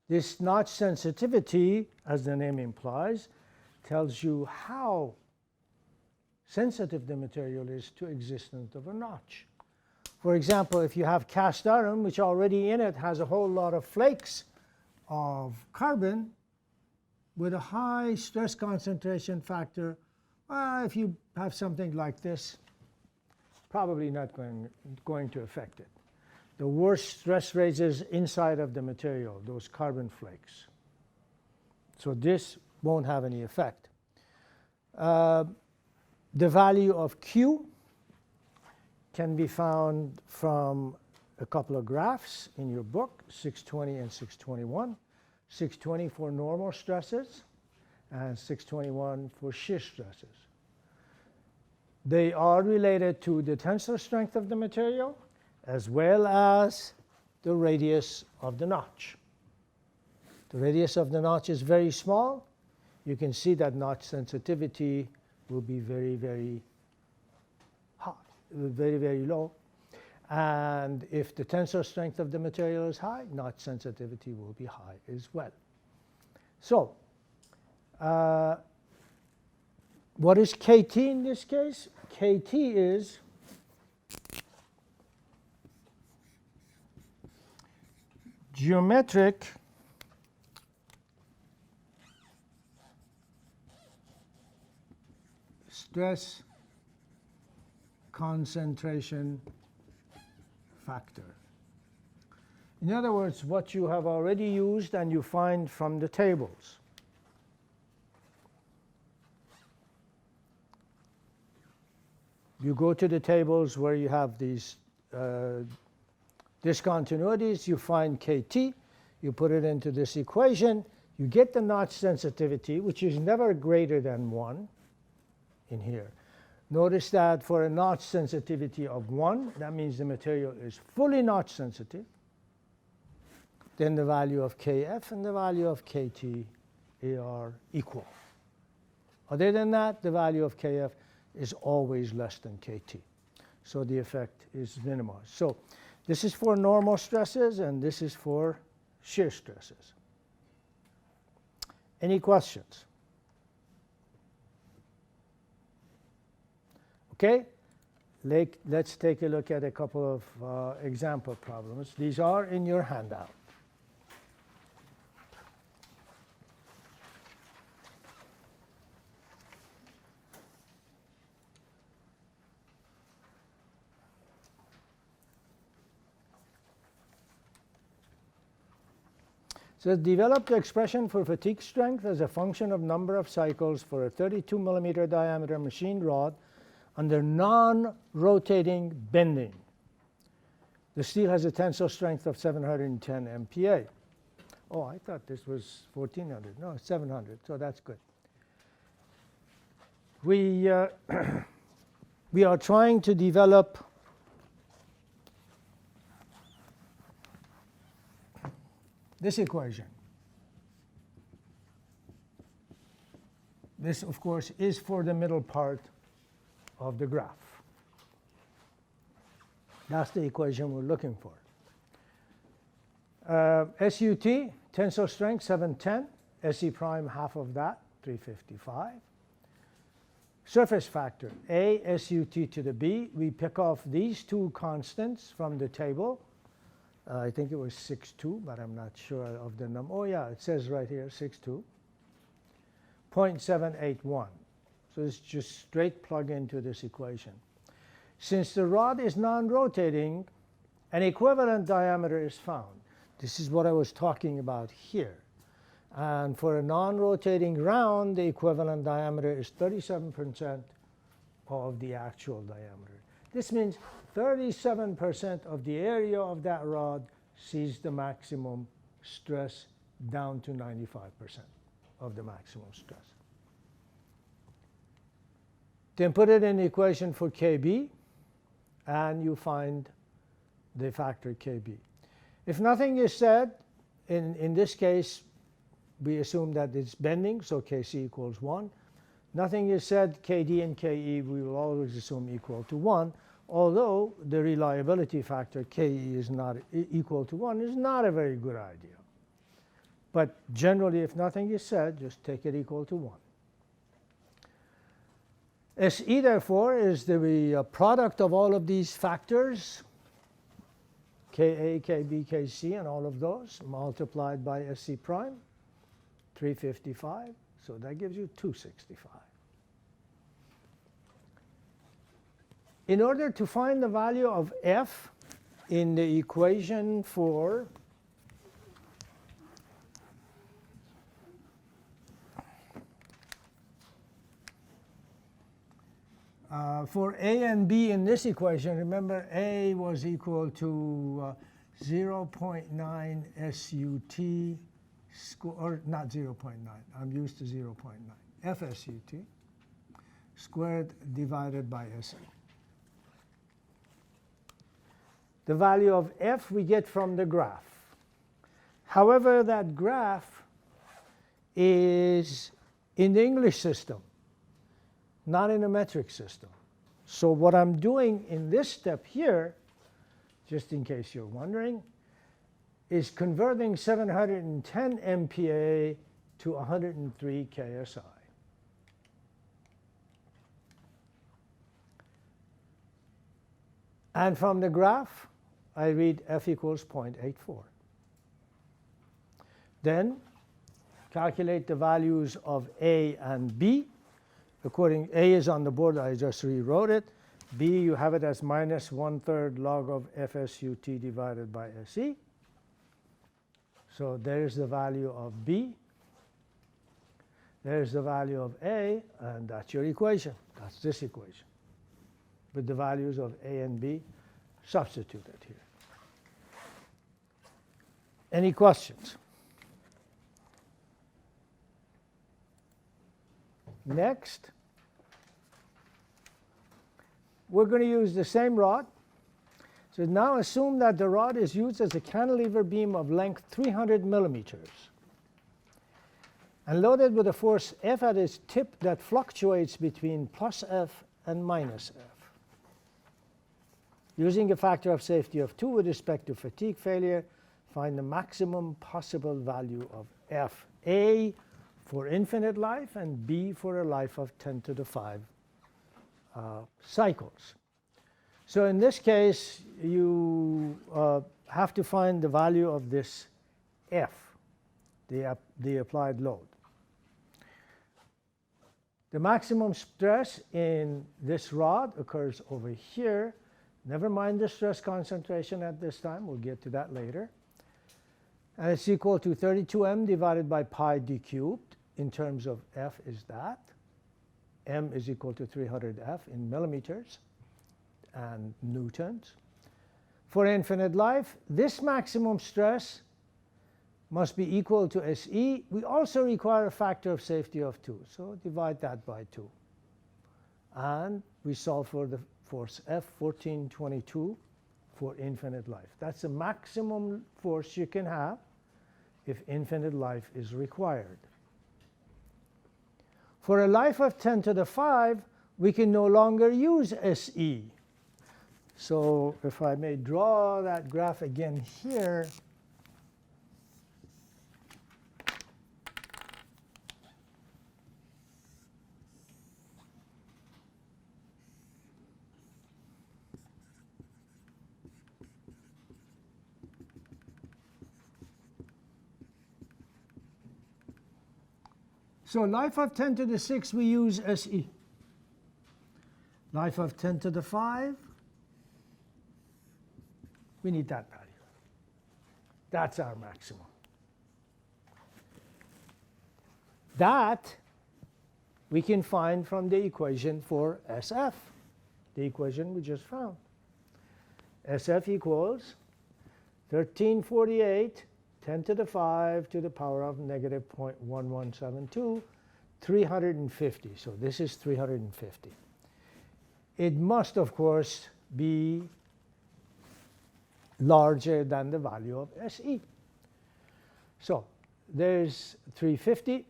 This notch sensitivity, as the name implies, tells you how sensitive the material is to existence of a notch. For example, if you have cast iron, which already in it has a whole lot of flakes of carbon with a high stress concentration factor, if you have something like this, probably not going to affect it. The worst stress raises inside of the material, those carbon flakes. So this won't have any effect. The value of Q can be found from a couple of graphs in your book, 620 and 621. 620 for normal stresses and 621 for shear stresses. They are related to the tensile strength of the material as well as the radius of the notch. The radius of the notch is very small. You can see that notch sensitivity will be very, very high, very, very low. And if the tensile strength of the material is high, notch sensitivity will be high as well. So, what is Kt in this case? Kt is geometric stress concentration factor. In other words, what you have already used and you find from the tables. You go to the tables where you have these discontinuities, you find Kt, you put it into this equation, you get the notch sensitivity, which is never greater than 1 in here. Notice that for a notch sensitivity of 1, that means the material is fully notch sensitive. Then the value of Kf and the value of Kt are equal. Other than that, the value of Kf is always less than Kt. So the effect is minimized. So this is for normal stresses and this is for shear stresses. Any questions? Okay, let's take a look at a couple of example problems. These are in your handout. So develop the expression for fatigue strength as a function of number of cycles for a 32 millimeter diameter machined rod under non-rotating bending. The steel has a tensile strength of 710 MPa. Oh, I thought this was 1400. No, 700, so that's good. We are trying to develop this equation. This, of course, is for the middle part of the graph. That's the equation we're looking for. SUT, tensile strength 710, SE prime half of that, 355. Surface factor, A SUT to the B. We pick off these two constants from the table. I think it was 6.2, but I'm not sure of the number. Oh yeah, it says right here 6.2. 0.781. So it's just straight plug into this equation. Since the rod is non-rotating, an equivalent diameter is found. This is what I was talking about here. And for a non-rotating round, the equivalent diameter is 37% of the actual diameter. This means 37% of the area of that rod sees the maximum stress down to 95% of the maximum stress. Then put it in the equation for KB, and you find the factor KB. If nothing is said, in this case, we assume that it's bending, so Kc equals 1. Nothing is said, Kd and Ke we will always assume equal to 1, although the reliability factor Ke is not equal to 1 is not a very good idea. But generally, if nothing is said, just take it equal to 1. SE, therefore, is the product of all of these factors, Ka, Kb, Kc, and all of those, multiplied by SC prime, 355. So that gives you 265. In order to find the value of F in the equation for A and B in this equation, remember A was equal to 0.9 SUT, or not 0.9, I'm used to 0.9, FSUT squared divided by SE. The value of F we get from the graph. However, that graph is in the English system, not in a metric system. So what I'm doing in this step here, just in case you're wondering, is converting 710 MPa to 103 KSI. And from the graph, I read F equals 0.84. Then calculate the values of A and B. According, A is on the board, I just rewrote it. B, you have it as minus 1/3 log of FSUT divided by SE. So there's the value of B. There's the value of A, and that's your equation. That's this equation, with the values of A and B substituted here. Any questions? Next, we're going to use the same rod. So now assume that the rod is used as a cantilever beam of length 300 millimeters and loaded with a force F at its tip that fluctuates between plus F and minus F. Using a factor of safety of 2 with respect to fatigue failure, find the maximum possible value of F. A for infinite life and B for a life of 10 to the 5 cycles. So in this case, you have to find the value of this F, the applied load. The maximum stress in this rod occurs over here. Never mind the stress concentration at this time. We'll get to that later. And it's equal to 32m divided by pi d cubed. In terms of F is that. M is equal to 300F in millimeters and newtons. For infinite life, this maximum stress must be equal to SE. We also require a factor of safety of 2. So divide that by 2. And we solve for the force F, 1422, for infinite life. That's the maximum force you can have if infinite life is required. For a life of 10 to the 5, we can no longer use SE. So if I may draw that graph again here, so life of 10 to the 6, we use SE. Life of 10 to the 5, we need that value. That's our maximum. That we can find from the equation for SF, the equation we just found. SF equals 1348 10 to the 5 to the power of negative 0.1172, 350. So this is 350. It must, of course, be larger than the value of SE. So there's 350.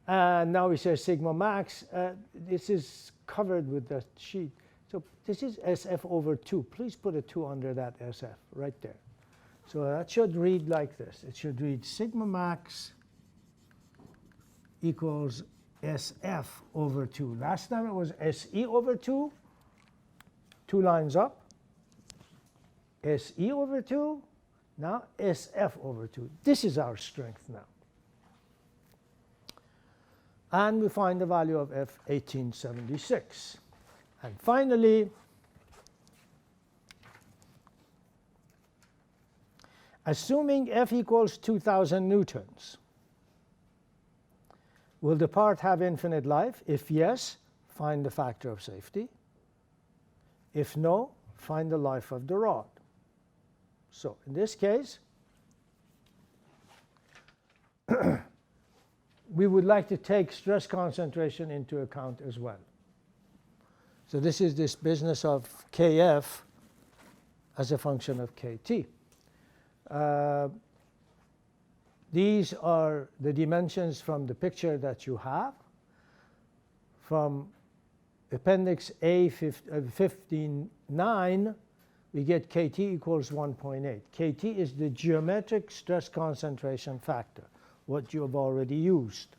And now we say sigma max. This is covered with the sheet. So this is SF over 2. Please put a 2 under that SF right there. So that should read like this. It should read sigma max equals SF over 2. Last time it was SE over 2, 2 lines up. SE over 2, now SF over 2. This is our strength now. And we find the value of F, 1876. And finally, assuming F equals 2,000 newtons, will the part have infinite life? If yes, find the factor of safety. If no, find the life of the rod. So in this case, we would like to take stress concentration into account as well. So this is this business of Kf as a function of Kt. These are the dimensions from the picture that you have. From Appendix A 15.9, we get Kt equals 1.8. Kt is the geometric stress concentration factor, what you have already used.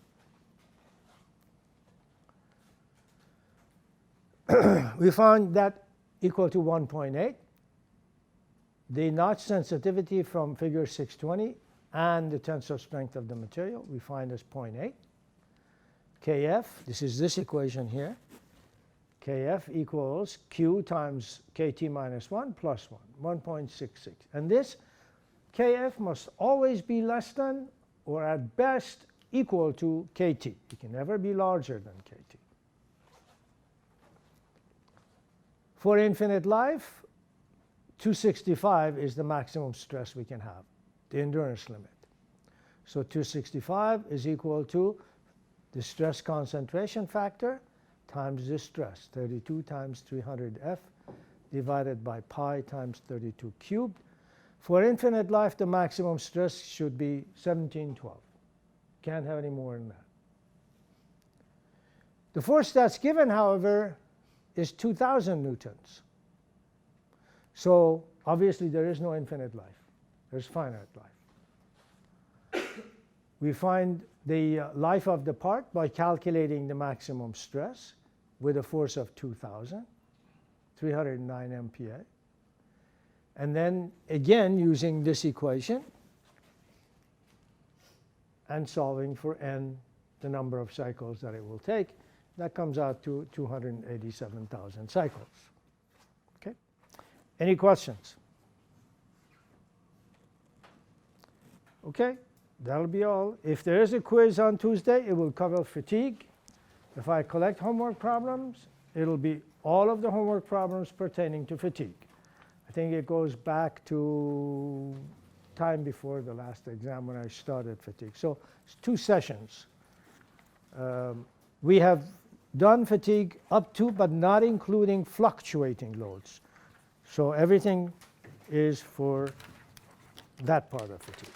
We found that equal to 1.8. The notch sensitivity from figure 620 and the tensile strength of the material we find as 0.8. Kf, this is this equation here. Kf equals Q times Kt minus 1 plus 1, 1.66. And this Kf must always be less than or at best equal to Kt. It can never be larger than Kt. For infinite life, 265 is the maximum stress we can have, the endurance limit. So 265 is equal to the stress concentration factor times the stress, 32 times 300F divided by pi times 32 cubed. For infinite life, the maximum stress should be 1712. Can't have any more than that. The force that's given, however, is 2,000 newtons. So obviously there is no infinite life. There's finite life. We find the life of the part by calculating the maximum stress with a force of 2,000, 309 MPa. And then again using this equation and solving for n, the number of cycles that it will take, that comes out to 287,000 cycles. Okay? Any questions? Okay, that'll be all. If there is a quiz on Tuesday, it will cover fatigue. If I collect homework problems, it'll be all of the homework problems pertaining to fatigue. I think it goes back to time before the last exam when I started fatigue. So it's 2 sessions. We have done fatigue up to, but not including fluctuating loads. So everything is for that part of fatigue.